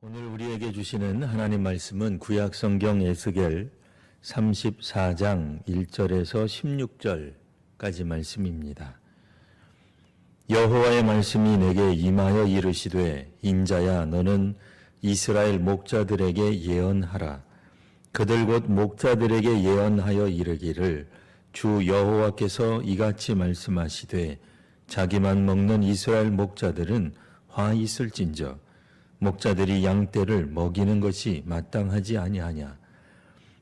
오늘 우리에게 주시는 하나님 말씀은 구약성경 에스겔 34장 1절에서 16절까지 말씀입니다. 여호와의 말씀이 내게 임하여 이르시되 인자야 너는 이스라엘 목자들에게 예언하라. 그들 곧 목자들에게 예언하여 이르기를 주 여호와께서 이같이 말씀하시되 자기만 먹는 이스라엘 목자들은 화 있을진저 목자들이 양떼를 먹이는 것이 마땅하지 아니하냐.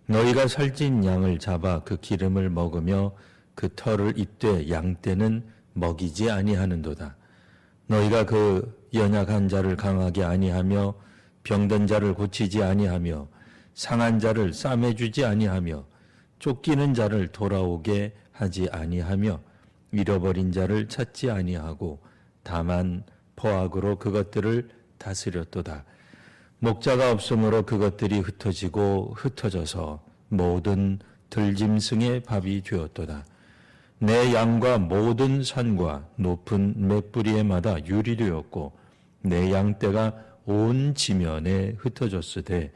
너희가 살찐 양을 잡아 그 기름을 먹으며 그 털을 입되 양떼는 먹이지 아니하는도다. 너희가 그 연약한 자를 강하게 아니하며 병든 자를 고치지 아니하며 상한 자를 싸매주지 아니하며 쫓기는 자를 돌아오게 하지 아니하며 잃어버린 자를 찾지 아니하고 다만 포악으로 그것들을 다스렸도다. 목자가 없으므로 그것들이 흩어지고 흩어져서 모든 들짐승의 밥이 되었도다. 내 양과 모든 산과 높은 맷뿌리에마다 유리되었고 내 양떼가 온 지면에 흩어졌으되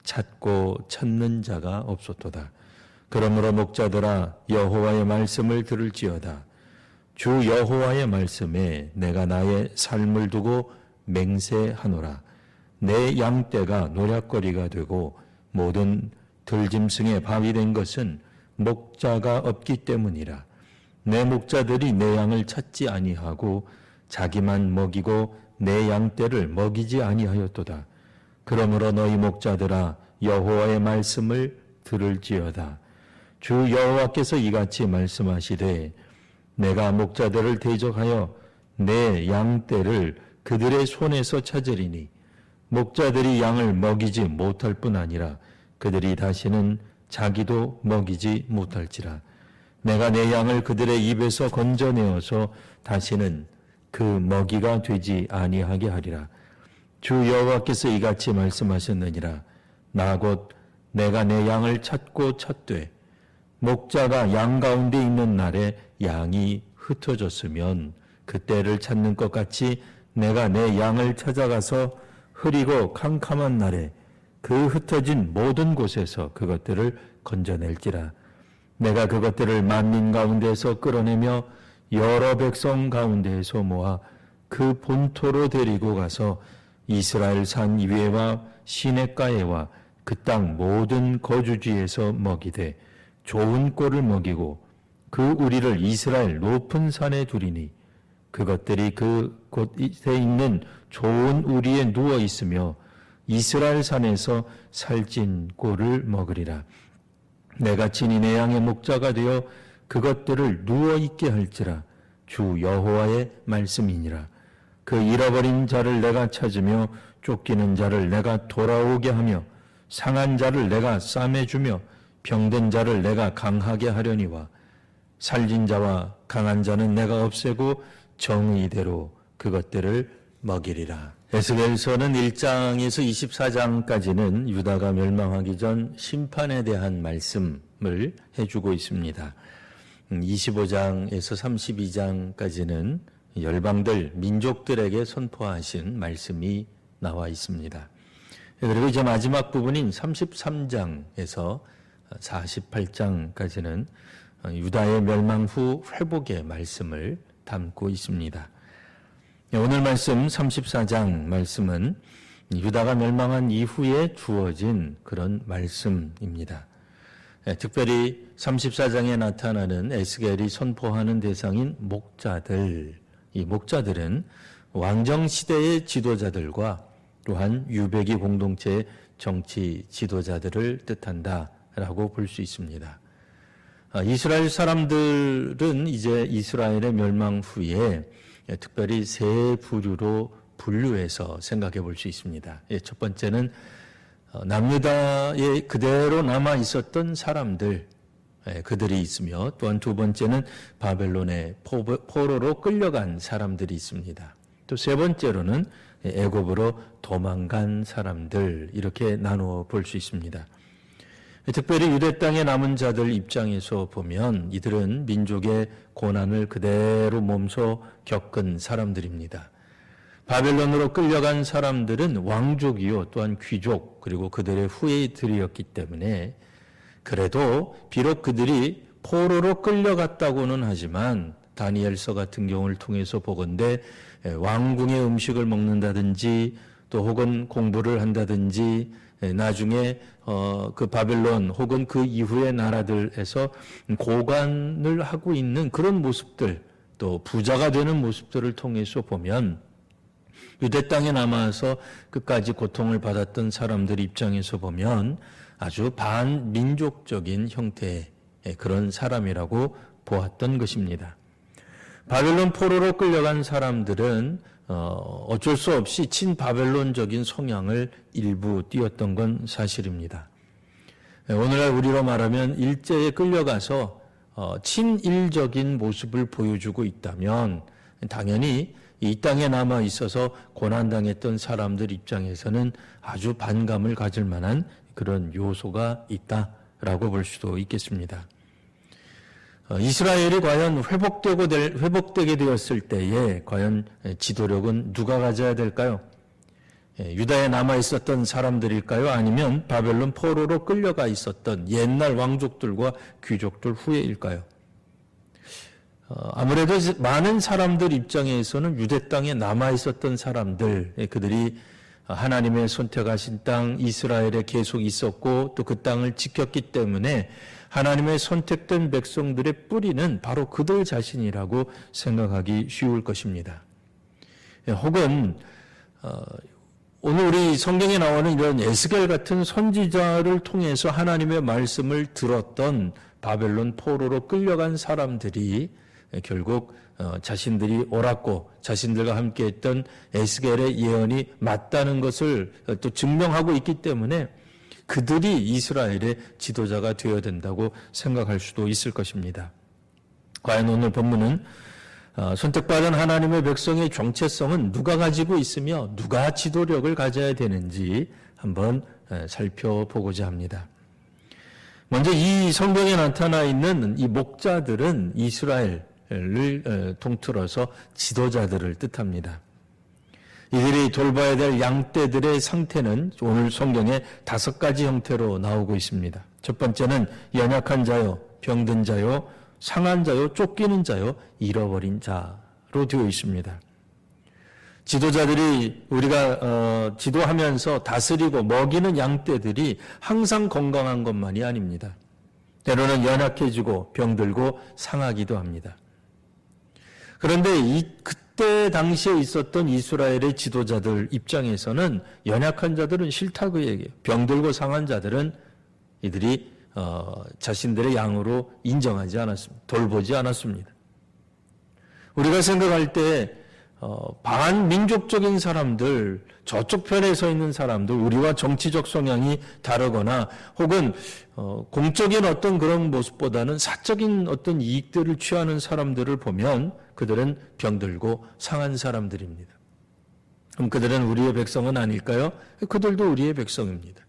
찾고 찾는 자가 없었도다. 그러므로 목자들아 여호와의 말씀을 들을지어다. 주 여호와의 말씀에 내가 나의 삶을 두고 맹세하노라. 내 양떼가 노략거리가 되고 모든 들짐승의 밥이 된 것은 목자가 없기 때문이라. 내 목자들이 내 양을 찾지 아니하고 자기만 먹이고 내 양떼를 먹이지 아니하였도다. 그러므로 너희 목자들아 여호와의 말씀을 들을지어다. 주 여호와께서 이같이 말씀하시되 내가 목자들을 대적하여 내 양떼를 그들의 손에서 찾으리니 목자들이 양을 먹이지 못할 뿐 아니라 그들이 다시는 자기도 먹이지 못할지라. 내가 내 양을 그들의 입에서 건져내어서 다시는 그 먹이가 되지 아니하게 하리라. 주 여호와께서 이같이 말씀하셨느니라. 나 곧 내가 내 양을 찾고 찾되 목자가 양 가운데 있는 날에 양이 흩어졌으면 그때를 찾는 것 같이 내가 내 양을 찾아가서 흐리고 캄캄한 날에 그 흩어진 모든 곳에서 그것들을 건져낼지라. 내가 그것들을 만민 가운데서 끌어내며 여러 백성 가운데에서 모아 그 본토로 데리고 가서 이스라엘 산 위에와 시냇가에와 그 땅 모든 거주지에서 먹이되 좋은 꼴을 먹이고 그 우리를 이스라엘 높은 산에 두리니 그것들이 그 곳에 있는 좋은 우리에 누워 있으며 이스라엘 산에서 살찐 꼴을 먹으리라. 내가 친히 내 양의 목자가 되어 그것들을 누워 있게 할지라. 주 여호와의 말씀이니라. 그 잃어버린 자를 내가 찾으며 쫓기는 자를 내가 돌아오게 하며 상한 자를 내가 싸매주며 병든 자를 내가 강하게 하려니와 살진 자와 강한 자는 내가 없애고 정의대로 그것들을 먹이리라. 에스겔서는 1장에서 24장까지는 유다가 멸망하기 전 심판에 대한 말씀을 해주고 있습니다. 25장에서 32장까지는 열방들, 민족들에게 선포하신 말씀이 나와 있습니다. 그리고 이제 마지막 부분인 33장에서 48장까지는 유다의 멸망 후 회복의 말씀을 담고 있습니다. 오늘 말씀 34장 말씀은 유다가 멸망한 이후에 주어진 그런 말씀입니다. 특별히 34장에 나타나는 에스겔이 선포하는 대상인 목자들, 이 목자들은 왕정시대의 지도자들과 또한 유배기 공동체의 정치 지도자들을 뜻한다라고 볼 수 있습니다. 이스라엘 사람들은 이제 이스라엘의 멸망 후에 특별히 세 부류로 분류해서 생각해 볼 수 있습니다. 첫 번째는 남유다에 그대로 남아 있었던 사람들, 그들이 있으며 또한 두 번째는 바벨론의 포로로 끌려간 사람들이 있습니다. 또 세 번째로는 애굽으로 도망간 사람들, 이렇게 나누어 볼 수 있습니다. 특별히 유대 땅에 남은 자들 입장에서 보면 이들은 민족의 고난을 그대로 몸소 겪은 사람들입니다. 바벨론으로 끌려간 사람들은 왕족이요 또한 귀족 그리고 그들의 후예들이었기 때문에 그래도 비록 그들이 포로로 끌려갔다고는 하지만 다니엘서 같은 경우를 통해서 보건대 왕궁의 음식을 먹는다든지 또 혹은 공부를 한다든지 나중에 그 바벨론 혹은 그 이후의 나라들에서 고관을 하고 있는 그런 모습들 또 부자가 되는 모습들을 통해서 보면 유대 땅에 남아서 끝까지 고통을 받았던 사람들 입장에서 보면 아주 반민족적인 형태의 그런 사람이라고 보았던 것입니다. 바벨론 포로로 끌려간 사람들은 어쩔 수 없이 친바벨론적인 성향을 일부 띄었던 건 사실입니다. 오늘날 우리로 말하면 일제에 끌려가서 친일적인 모습을 보여주고 있다면 당연히 이 땅에 남아 있어서 고난당했던 사람들 입장에서는 아주 반감을 가질 만한 그런 요소가 있다라고 볼 수도 있겠습니다. 이스라엘이 과연 회복되게 되었을 때에 과연 지도력은 누가 가져야 될까요? 유다에 남아 있었던 사람들일까요? 아니면 바벨론 포로로 끌려가 있었던 옛날 왕족들과 귀족들 후예일까요? 아무래도 많은 사람들 입장에서는 유대 땅에 남아 있었던 사람들, 그들이 하나님의 선택하신 땅 이스라엘에 계속 있었고 또 그 땅을 지켰기 때문에 하나님의 선택된 백성들의 뿌리는 바로 그들 자신이라고 생각하기 쉬울 것입니다. 혹은 오늘 우리 성경에 나오는 이런 에스겔 같은 선지자를 통해서 하나님의 말씀을 들었던 바벨론 포로로 끌려간 사람들이 결국 자신들이 옳았고 자신들과 함께했던 에스겔의 예언이 맞다는 것을 또 증명하고 있기 때문에 그들이 이스라엘의 지도자가 되어야 된다고 생각할 수도 있을 것입니다. 과연 오늘 본문은 선택받은 하나님의 백성의 정체성은 누가 가지고 있으며 누가 지도력을 가져야 되는지 한번 살펴보고자 합니다. 먼저 이 성경에 나타나 있는 이 목자들은 이스라엘을 통틀어서 지도자들을 뜻합니다. 이들이 돌봐야 될 양떼들의 상태는 오늘 성경에 5가지 형태로 나오고 있습니다. 첫 번째는 연약한 자요, 병든 자요, 상한 자요, 쫓기는 자요, 잃어버린 자로 되어 있습니다. 지도자들이 우리가 지도하면서 다스리고 먹이는 양떼들이 항상 건강한 것만이 아닙니다. 때로는 연약해지고 병들고 상하기도 합니다. 그런데 그때 당시에 있었던 이스라엘의 지도자들 입장에서는 연약한 자들은 싫다고 얘기해요. 병들고 상한 자들은 이들이 자신들의 양으로 인정하지 않았습니다. 돌보지 않았습니다. 우리가 생각할 때 반민족적인 사람들, 저쪽 편에 서 있는 사람들, 우리와 정치적 성향이 다르거나 혹은 공적인 어떤 그런 모습보다는 사적인 어떤 이익들을 취하는 사람들을 보면 그들은 병들고 상한 사람들입니다. 그럼 그들은 우리의 백성은 아닐까요? 그들도 우리의 백성입니다.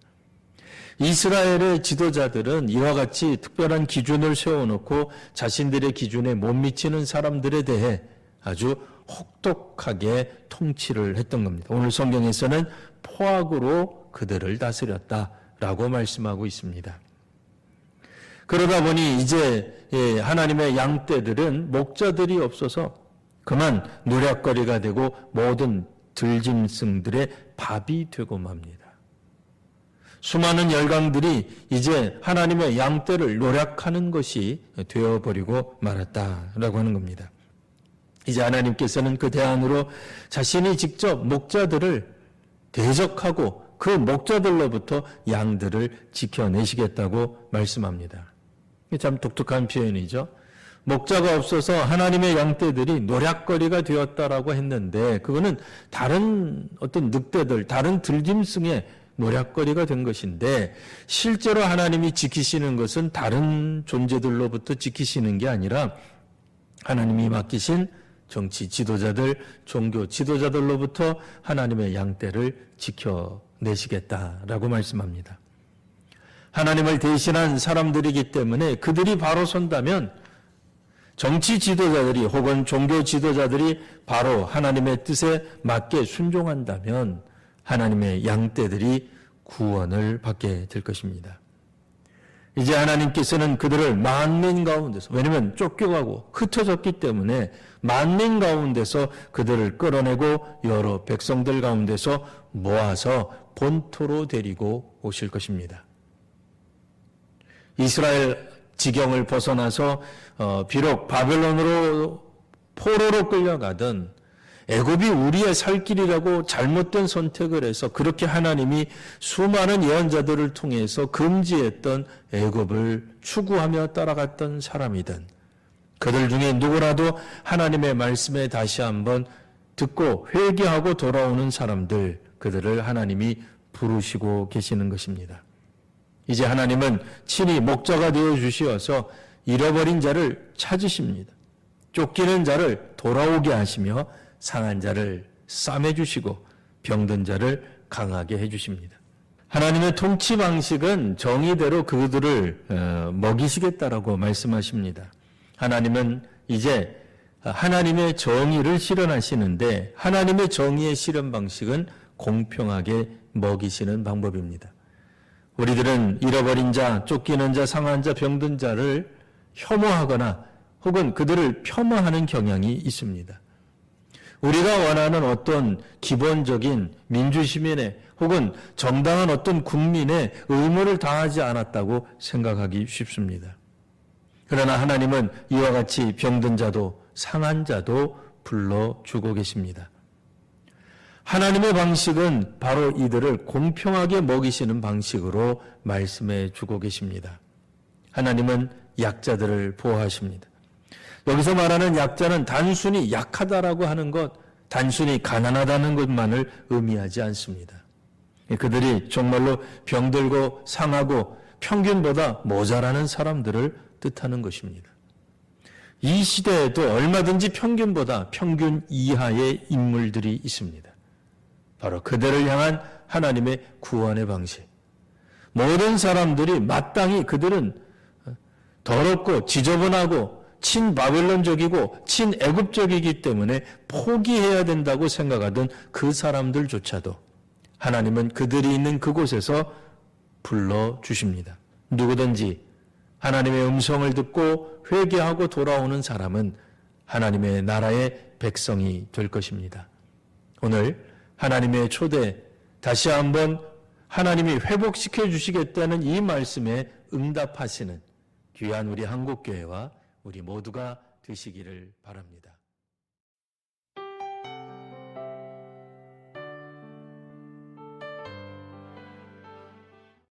이스라엘의 지도자들은 이와 같이 특별한 기준을 세워놓고 자신들의 기준에 못 미치는 사람들에 대해 아주 혹독하게 통치를 했던 겁니다. 오늘 성경에서는 포악으로 그들을 다스렸다라고 말씀하고 있습니다. 그러다 보니 이제 하나님의 양떼들은 목자들이 없어서 그만 노략거리가 되고 모든 들짐승들의 밥이 되고 맙니다. 수많은 열강들이 이제 하나님의 양떼를 노략하는 것이 되어버리고 말았다라고 하는 겁니다. 이제 하나님께서는 그 대안으로 자신이 직접 목자들을 대적하고 그 목자들로부터 양들을 지켜내시겠다고 말씀합니다. 참 독특한 표현이죠. 목자가 없어서 하나님의 양떼들이 노략거리가 되었다라고 했는데 그거는 다른 어떤 늑대들, 다른 들짐승의 노략거리가 된 것인데 실제로 하나님이 지키시는 것은 다른 존재들로부터 지키시는 게 아니라 하나님이 맡기신 정치 지도자들, 종교 지도자들로부터 하나님의 양떼를 지켜내시겠다라고 말씀합니다. 하나님을 대신한 사람들이기 때문에 그들이 바로 선다면 정치 지도자들이 혹은 종교 지도자들이 바로 하나님의 뜻에 맞게 순종한다면 하나님의 양떼들이 구원을 받게 될 것입니다. 이제 하나님께서는 그들을 만민 가운데서, 왜냐하면 쫓겨가고 흩어졌기 때문에 만민 가운데서 그들을 끌어내고 여러 백성들 가운데서 모아서 본토로 데리고 오실 것입니다. 이스라엘 지경을 벗어나서 비록 바벨론으로 포로로 끌려가든 애굽이 우리의 살 길이라고 잘못된 선택을 해서 그렇게 하나님이 수많은 예언자들을 통해서 금지했던 애굽을 추구하며 따라갔던 사람이든 그들 중에 누구라도 하나님의 말씀에 다시 한번 듣고 회개하고 돌아오는 사람들, 그들을 하나님이 부르시고 계시는 것입니다. 이제 하나님은 친히 목자가 되어 주시어서 잃어버린 자를 찾으십니다. 쫓기는 자를 돌아오게 하시며 상한 자를 싸매주시고 병든 자를 강하게 해주십니다. 하나님의 통치 방식은 정의대로 그들을 먹이시겠다라고 말씀하십니다. 하나님은 이제 하나님의 정의를 실현하시는데 하나님의 정의의 실현 방식은 공평하게 먹이시는 방법입니다. 우리들은 잃어버린 자, 쫓기는 자, 상한 자, 병든 자를 혐오하거나 혹은 그들을 폄하하는 경향이 있습니다. 우리가 원하는 어떤 기본적인 민주시민의 혹은 정당한 어떤 국민의 의무를 다하지 않았다고 생각하기 쉽습니다. 그러나 하나님은 이와 같이 병든 자도 상한 자도 불러주고 계십니다. 하나님의 방식은 바로 이들을 공평하게 먹이시는 방식으로 말씀해 주고 계십니다. 하나님은 약자들을 보호하십니다. 여기서 말하는 약자는 단순히 약하다라고 하는 것, 단순히 가난하다는 것만을 의미하지 않습니다. 그들이 정말로 병들고 상하고 평균보다 모자라는 사람들을 뜻하는 것입니다. 이 시대에도 얼마든지 평균보다 평균 이하의 인물들이 있습니다. 바로 그들을 향한 하나님의 구원의 방식. 모든 사람들이 마땅히 그들은 더럽고 지저분하고 친바벨론적이고 친애굽적이기 때문에 포기해야 된다고 생각하던 그 사람들조차도 하나님은 그들이 있는 그곳에서 불러주십니다. 누구든지 하나님의 음성을 듣고 회개하고 돌아오는 사람은 하나님의 나라의 백성이 될 것입니다. 오늘 하나님의 초대, 다시 한번 하나님이 회복시켜 주시겠다는 이 말씀에 응답하시는 귀한 우리 한국교회와 우리 모두가 되시기를 바랍니다.